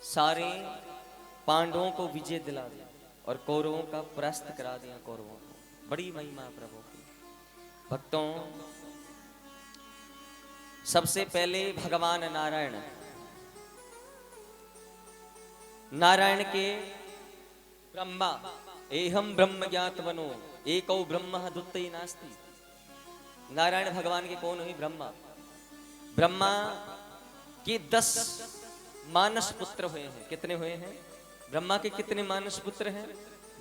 सारे पांडवों को विजय दिला दिया और कौरवों का परास्त करा दिया। कौरवों को बड़ी महिमा प्रभु की। भक्तों, सबसे पहले भगवान नारायण, नारायण के ब्रह्मा, एहम ब्रह्म ज्ञातवनो एको ब्रह्म द्वितीयो नास्ति। नारायण भगवान के कौन हुई? ब्रह्मा। ब्रह्मा के 10 मानस पुत्र हुए हैं। कितने हुए हैं? ब्रह्मा के कितने मानस पुत्र हैं?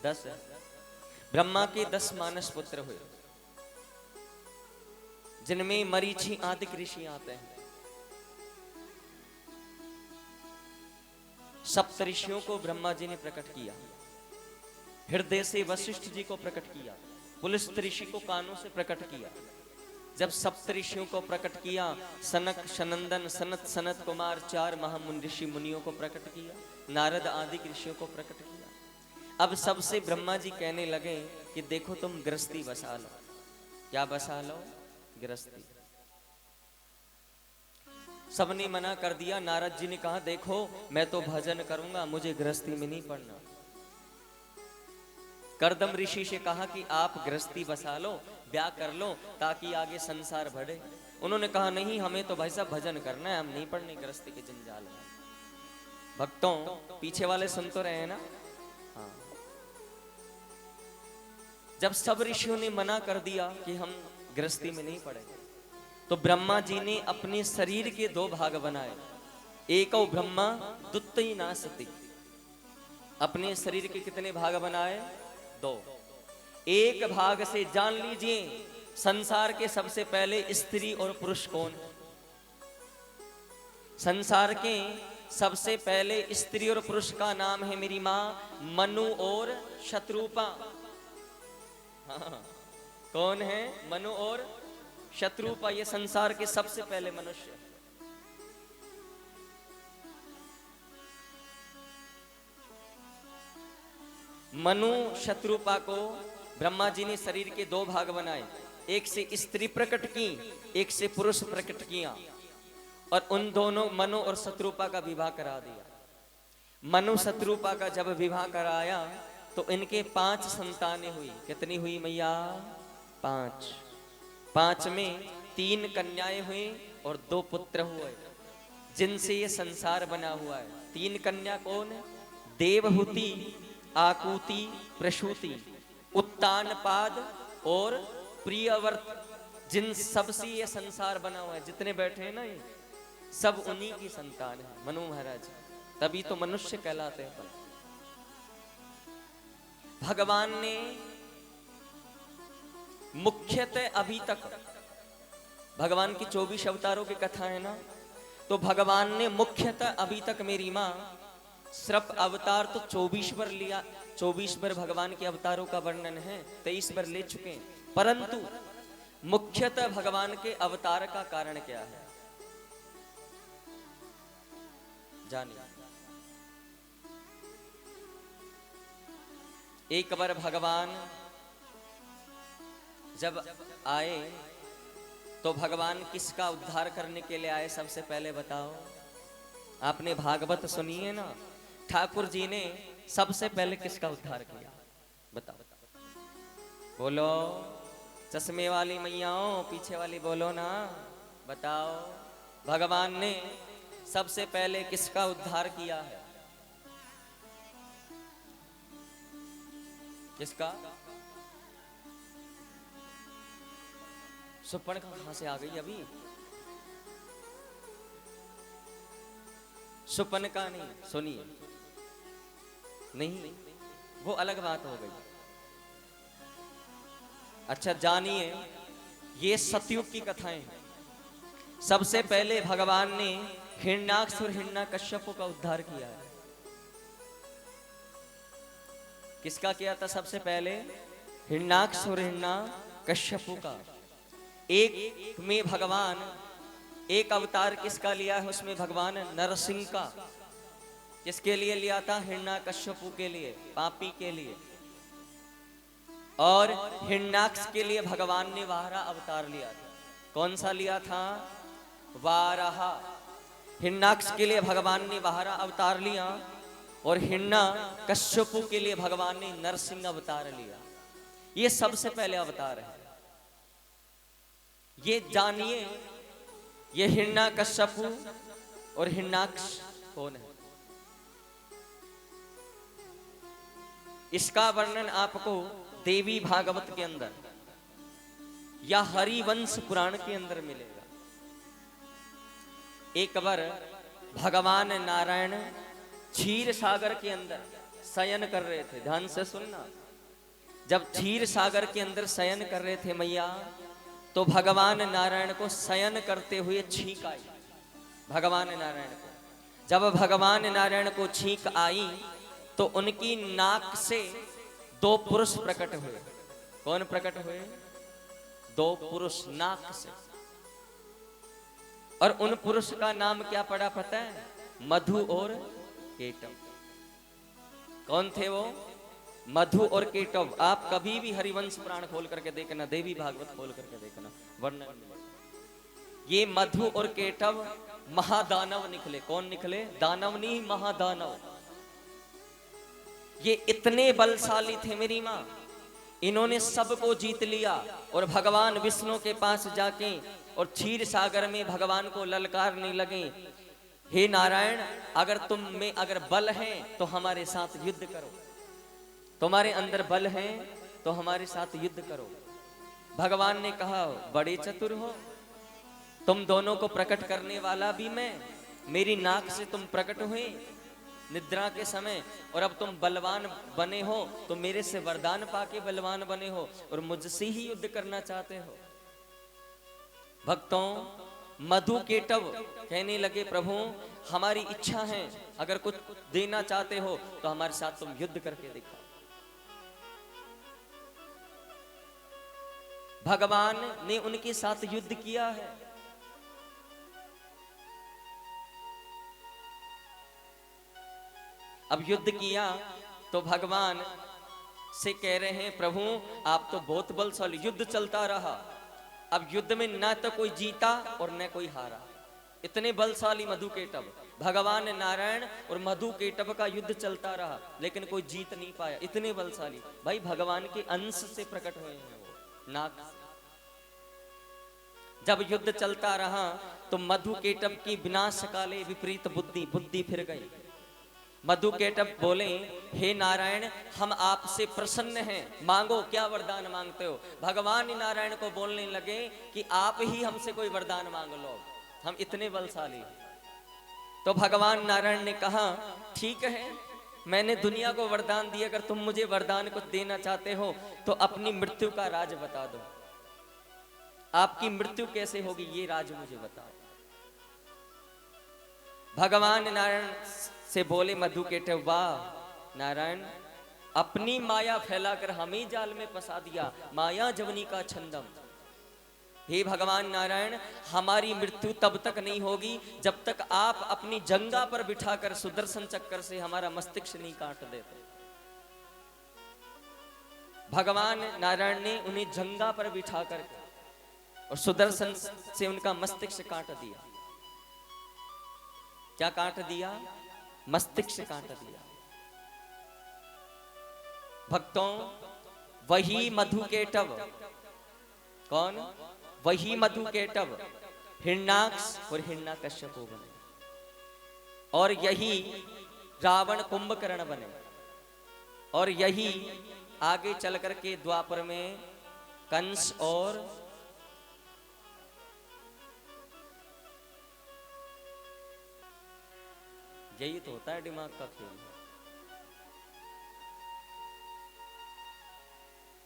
10 है। ब्रह्मा के 10 मानस पुत्र हुए, जिनमें मरीचि आदि ऋषि आते हैं। सप्त ऋषियों को ब्रह्मा जी ने प्रकट किया, हृदय से वशिष्ठ जी को प्रकट किया, पुलस्त्य ऋषि को कानों से प्रकट किया। जब सप्त ऋषियों को प्रकट किया, सनक, सनंदन, सनत, सनत कुमार 4 महामुनि ऋषि मुनियों को प्रकट किया, नारद आदि ऋषियों को प्रकट किया। अब सबसे ब्रह्मा जी कहने लगे कि देखो तुम गृहस्थी बसा लो। क्या बसा लो? गृहस्थी। सबने मना कर दिया। नारद जी ने कहा देखो मैं तो भजन करूंगा, मुझे गृहस्थी में नहीं पड़ना। करदम ऋषि से कहा कि आप गृहस्थी बसा लो, ब्याह कर लो ताकि आगे संसार बढ़े। उन्होंने कहा नहीं, हमें तो भाई साहब भजन करना है, हम नहीं पढ़ने गृहस्थी के जंजाल में। भक्तों, पीछे वाले सुन तो रहे हैं ना? हाँ। जब सब ऋषियों ने मना कर दिया कि हम गृहस्थी में नहीं पड़ेंगे, तो ब्रह्मा जी ने अपने शरीर के 2 भाग बनाए। एको ब्रह्मा द्वितीयो नास्ति। अपने शरीर के कितने भाग बनाए? 2। एक भाग से जान लीजिए संसार के सबसे पहले स्त्री और पुरुष कौन है। संसार के सबसे पहले स्त्री और पुरुष का नाम है मेरी मां मनु और शत्रुपा। हाँ, कौन है? मनु और शत्रुपा। ये संसार के सबसे पहले मनुष्य। मनु शत्रुपा को ब्रह्मा जी ने शरीर के 2 भाग बनाए, एक से स्त्री प्रकट की, एक से पुरुष प्रकट किया, और उन दोनों मनु और शत्रुपा का विवाह करा दिया। मनु शत्रुपा का जब विवाह कराया तो इनके 5 संतानें हुई। कितनी हुई मैया? 5। 5 में 3 कन्याएं हुई और 2 पुत्र हुए, जिनसे ये संसार बना हुआ है। 3 कन्या कौन है? देवहूति, आकुति, प्रसूति, उत्तानपाद और प्रियव्रत। जिन सबसे ये संसार बना हुआ है, जितने बैठे हैं ना, ये सब उन्हीं की संतान है। मनु महाराज, तभी तो मनुष्य कहलाते हैं। भगवान ने मुख्यतः अभी तक, भगवान की 24 अवतारों की कथा है ना, तो भगवान ने मुख्यतः अभी तक मेरी मां सिर्फ अवतार तो 24 बार लिया। 24 बार भगवान के अवतारों का वर्णन है, 23 बार ले चुके हैं। परंतु मुख्यतः भगवान के अवतार का कारण क्या है जानिए। एक बार भगवान जब आए तो भगवान किसका उद्धार करने के लिए आए? सबसे पहले बताओ। आपने भागवत सुनी है ना? ठाकुर जी ने सबसे पहले किसका उद्धार किया? बताओ बोलो। चश्मे वाली मैयाओं, पीछे वाली बोलो ना, बताओ। भगवान ने सबसे पहले किसका उद्धार किया है? किसका? सुपर्ण कहां से आ गई अभी? सुपर्ण का नहीं, सुनिए। नहीं, वो अलग बात हो गई। अच्छा जानिए, ये सतयुग की कथाएं हैं। सबसे पहले भगवान ने हिरण्याक्ष और हिरण्यकश्यप का उद्धार किया है। किसका किया था सबसे पहले? हिरण्याक्ष और हिरण्यकश्यप का। एक में भगवान, एक अवतार किसका लिया है? उसमें भगवान नरसिंह का। किसके लिए लिया था? हिरण्याकश्यप के लिए, पापी के लिए। और हिरण्याक्ष के लिए भगवान ने वाराह अवतार लिया था। कौन सा लिया था? वाराह। हिरण्याक्ष के लिए भगवान ने बारह अवतार लिया और हिरण्य कश्यपु के लिए भगवान ने नरसिंह अवतार लिया। ये सबसे पहले अवतार है। ये जानिए, ये हिरण्य कश्यपु और हिरण्याक्ष कौन है। इसका वर्णन आपको देवी भागवत के अंदर या हरिवंश पुराण के अंदर मिलेगा। एक बार भगवान नारायण क्षीर सागर के अंदर शयन कर रहे थे। ध्यान से सुनना। जब क्षीर सागर के अंदर शयन कर रहे थे मैया, तो भगवान नारायण को शयन करते हुए छींक आई। भगवान नारायण को जब भगवान नारायण को छींक आई तो उनकी नाक से दो पुरुष प्रकट हुए। कौन प्रकट हुए? दो पुरुष नाक से। और उन पुरुष का नाम क्या पड़ा पता है? मधु और केटव। कौन थे वो? मधु और केटव। आप कभी भी हरिवंश पुराण खोल करके देखना, देवी भागवत खोल करके देखना, वर्णन मिलेगा। ये मधु और केटव महादानव निकले। कौन निकले? दानव नहीं, महादानव। ये इतने बलशाली थे मेरी माँ, इन्होंने सबको जीत लिया और भगवान विष्णु के पास जाके और क्षीर सागर में भगवान को ललकारने लगे, हे नारायण, अगर तुम में अगर बल है तो हमारे साथ युद्ध करो, तुम्हारे अंदर बल है तो हमारे साथ युद्ध करो। भगवान ने कहा, बड़े चतुर हो, तुम दोनों को प्रकट करने वाला भी मैं, मेरी नाक से तुम प्रकट हुए निद्रा के समय, और अब तुम बलवान बने हो तो मेरे से वरदान पाके बलवान बने हो और मुझसे ही युद्ध करना चाहते हो। भक्तों, मधु केटव कहने लगे, प्रभु हमारी इच्छा है, अगर कुछ देना चाहते हो तो हमारे साथ तुम युद्ध करके दिखाओ। भगवान ने उनके साथ युद्ध किया है। अब युद्ध किया तो भगवान से कह रहे हैं, प्रभु आप तो बहुत बलशाली। युद्ध चलता रहा। अब युद्ध में ना तो कोई जीता और न कोई हारा। इतने बलशाली मधु केटव। भगवान नारायण और मधु केटव का युद्ध चलता रहा, लेकिन कोई जीत नहीं पाया। इतने बलशाली भाई, भगवान के अंश से प्रकट हुए हैं वो नाक। जब युद्ध चलता रहा तो मधु केटव की विनाश काले विपरीत बुद्धि फिर गई। मधु केटव बोले, हे नारायण, हम आपसे प्रसन्न हैं, मांगो, क्या वरदान मांगते हो। भगवान नारायण को बोलने लगे कि आप ही हमसे कोई वरदान मांग लो, हम इतने बलशाली। तो भगवान नारायण ने कहा, ठीक है, मैंने दुनिया को वरदान दिया, अगर तुम मुझे वरदान कुछ देना चाहते हो तो अपनी मृत्यु का राज बता दो। आपकी मृत्यु कैसे होगी ये राज मुझे बताओ। भगवान नारायण से बोले मधु केटव, वाह नारायण, अपनी माया फैलाकर हमें जाल में फंसा दिया, माया जवनी का छंदम। हे भगवान नारायण, हमारी मृत्यु तब तक नहीं होगी जब तक आप अपनी जंगा पर बिठाकर सुदर्शन चक्कर से हमारा मस्तिष्क नहीं काट देते। भगवान नारायण ने उन्हें जंगा पर बिठाकर और सुदर्शन से उनका मस्तिष्क काट दिया। क्या काट दिया? मस्तिष्क काट दिया। भक्तों, वही मधु केटव, कौन? वही मधु केटव हिरण्याक्ष और हिरण्यकश्यप बने, और यही रावण कुंभकर्ण बने, और यही आगे चल करके द्वापर में कंस और यही तो होता है दिमाग का खेल।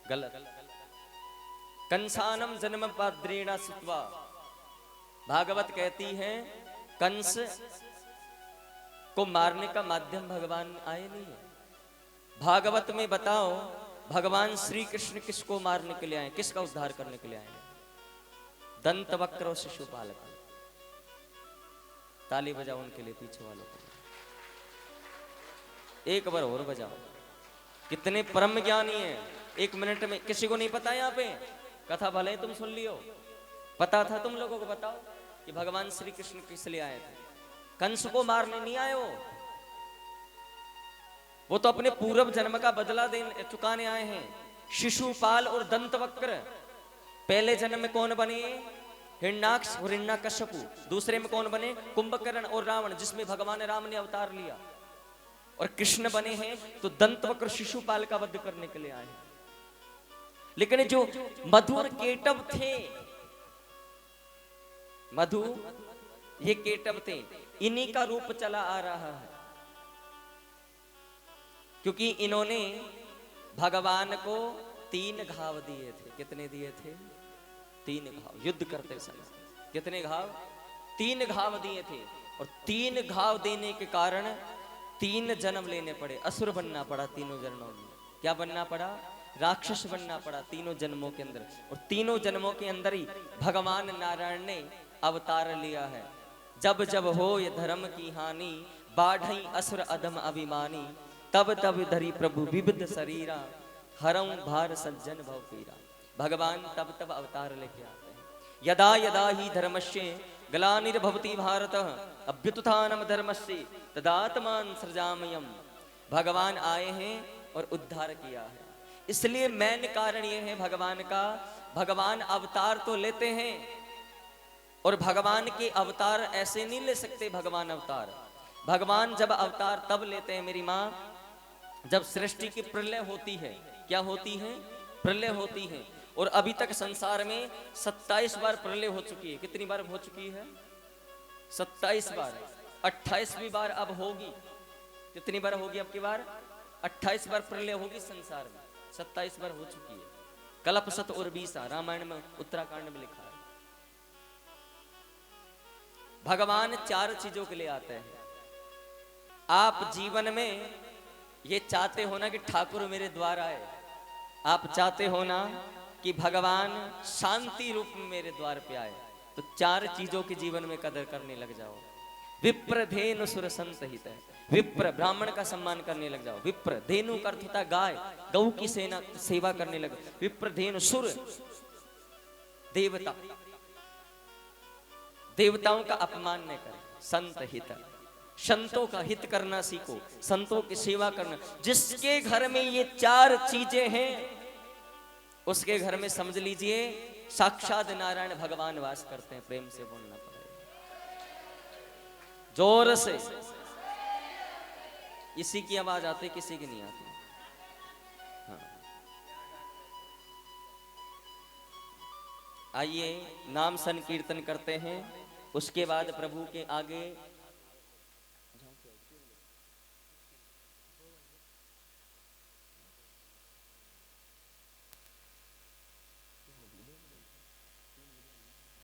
गलत। कंसानम जन्म पाद्रेणा सुत्वा, भागवत कहती है कंस को मारने का माध्यम भगवान आए नहीं है। भागवत में बताओ, भगवान श्री कृष्ण किसको मारने के लिए आए, किसका उद्धार करने के लिए आए? दंत वक्र और शिशुपालक। ताली बजाओ उनके लिए, पीछे वालों को एक बार और बजाओ। कितने परम ज्ञानी है। एक मिनट में किसी को नहीं पता यहाँ पे कथा, भले तुम सुन लियो, पता था तुम लोगों को? बताओ कि भगवान श्री कृष्ण किस लिए आए थे। कंस को मारने नहीं आए वो तो अपने पूर्व जन्म का बदला चुकाने आए हैं। शिशुपाल और दंतवक्र पहले जन्म में कौन बने? हिरण्याक्ष और हिरण्यकश्यपु। दूसरे में कौन बने? कुंभकर्ण और रावण, जिसमें भगवान राम ने अवतार लिया। और कृष्ण बने हैं तो दंतवक्र शिशुपाल का वध करने के लिए आए हैं। लेकिन जो मधु और केटव थे, मधु ये केटव थे, इन्हीं का रूप चला आ रहा है, क्योंकि इन्होंने भगवान को 3 घाव दिए थे। कितने दिए थे? 3 घाव। युद्ध करते समय कितने घाव? 3 घाव दिए थे। और 3 घाव देने के कारण 3 जन्म लेने पड़े। असुर बनना पड़ा तीनों जन्मों में। क्या बनना पड़ा? राक्षस बनना पड़ा तीनों जन्मों के अंदर। और तीनों जन्मों के अंदर ही भगवान नारायण ने अवतार लिया है। जब जब हो ये धर्म की हानि, बाढ़ई असुर अधम अभिमानी, तब तब धरी प्रभु विविध शरीरा, हरम भार सज्जन भव पीरा। भगवान तब तब अवतार लेके आते हैं। यदा यदा ही धर्मस्य ग्लानिर्भवति भारत, अभ्युत्थानम धर्मस्य तदात्मान सृजामयम्। भगवान आए हैं और उद्धार किया है। इसलिए मेन कारण यह है भगवान का, भगवान अवतार तो लेते हैं, और भगवान के अवतार ऐसे नहीं ले सकते। भगवान अवतार, भगवान जब अवतार तब लेते हैं मेरी माँ, जब सृष्टि की प्रलय होती है। क्या होती है? प्रलय होती है। और अभी तक संसार में 27 बार प्रलय हो चुकी है। कितनी बार हो चुकी है? 27 बार। 28वीं बार अब होगी। कितनी बार होगी अब की बार? 28 बार प्रलय होगी संसार में। 27 बार हो चुकी है। कल्प सत और 20 रामायण में उत्तराखंड में लिखा है। भगवान 4 चीजों के लिए आते हैं। आप जीवन में ये चाहते हो ना कि ठाकुर मेरे द्वार आए, आप चाहते हो ना कि भगवान शांति रूप में मेरे द्वार पे आए, तो 4 चीजों के जीवन में कदर करने लग जाओ। विप्र धेनु सुर संत हित है। विप्र ब्राह्मण का सम्मान करने लग जाओ। विप्र धेनु का अर्थ होता गाय, गौ की सेवा करने लग। विप्र धेनु सुर देवता, देवताओं का अपमान न करें। संत हित, संतों का हित करना सीखो, संतों की सेवा करना। जिसके घर में ये 4 चीजें हैं, उसके घर में समझ लीजिए साक्षात नारायण भगवान वास करते हैं। प्रेम से बोलना पड़ेगा, जोर से। इसी की आवाज आती, किसी की नहीं आती। हाँ। आइए नाम संकीर्तन करते हैं। उसके बाद प्रभु के आगे